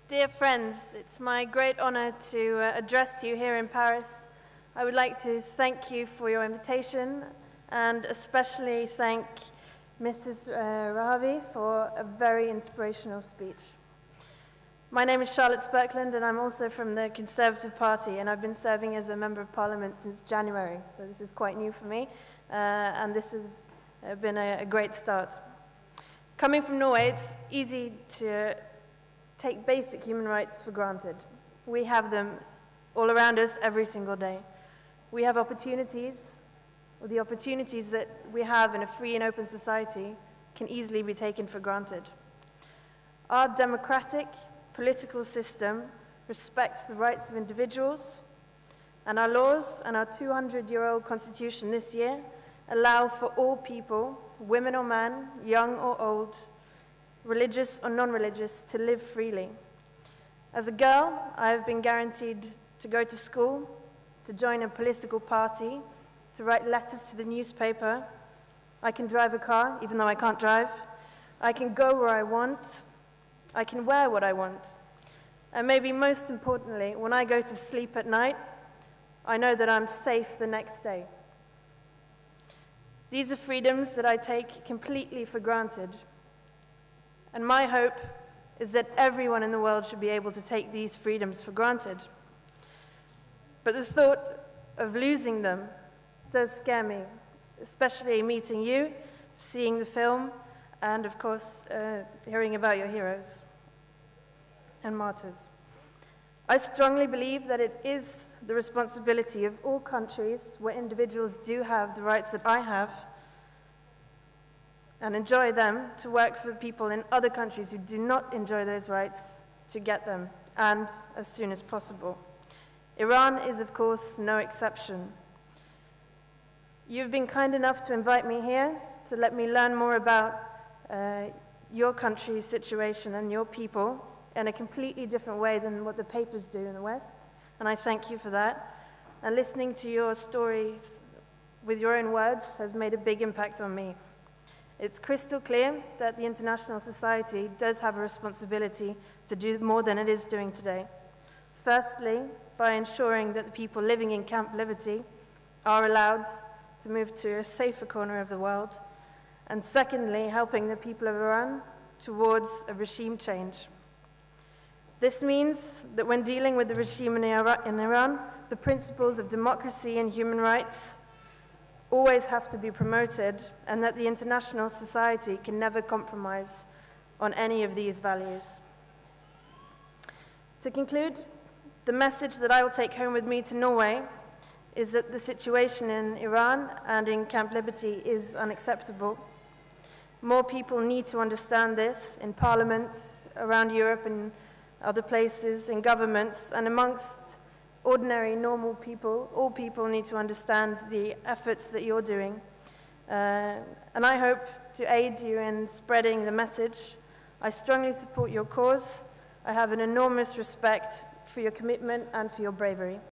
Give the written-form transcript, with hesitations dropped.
Dear friends, it's my great honor to address you here in Paris. I would like to thank you for your invitation and especially thank Mrs. Rahavi for a very inspirational speech. My name is Charlotte Spurkeland and I'm also from the Conservative Party, and I've been serving as a Member of Parliament since January, so this is quite new for me, and this has been a great start. Coming from Norway, it's easy to take basic human rights for granted. We have them all around us every single day. We have opportunities, or the opportunities that we have in a free and open society can easily be taken for granted. Our democratic political system respects the rights of individuals, and our laws and our 200-year-old constitution this year allow for all people, women or men, young or old, religious or non-religious, to live freely. As a girl, I have been guaranteed to go to school, to join a political party, to write letters to the newspaper. I can drive a car, even though I can't drive. I can go where I want. I can wear what I want. And maybe most importantly, when I go to sleep at night, I know that I'm safe the next day. These are freedoms that I take completely for granted. And my hope is that everyone in the world should be able to take these freedoms for granted. But the thought of losing them does scare me, especially meeting you, seeing the film, and of course, hearing about your heroes and martyrs. I strongly believe that it is the responsibility of all countries where individuals do have the rights that I have and enjoy them, to work for the people in other countries who do not enjoy those rights to get them, and as soon as possible. Iran is, of course, no exception. You've been kind enough to invite me here to let me learn more about your country's situation and your people in a completely different way than what the papers do in the West, and I thank you for that. And listening to your stories with your own words has made a big impact on me. It's crystal clear that the international society does have a responsibility to do more than it is doing today. Firstly, by ensuring that the people living in Camp Liberty are allowed to move to a safer corner of the world, and secondly, helping the people of Iran towards a regime change. This means that when dealing with the regime in Iran, the principles of democracy and human rights always have to be promoted, and that the international society can never compromise on any of these values. To conclude, the message that I will take home with me to Norway is that the situation in Iran and in Camp Liberty is unacceptable. More people need to understand this in parliaments around Europe and other places, in governments, and amongst ordinary, normal people. All people need to understand the efforts that you're doing. And I hope to aid you in spreading the message. I strongly support your cause. I have an enormous respect for your commitment and for your bravery.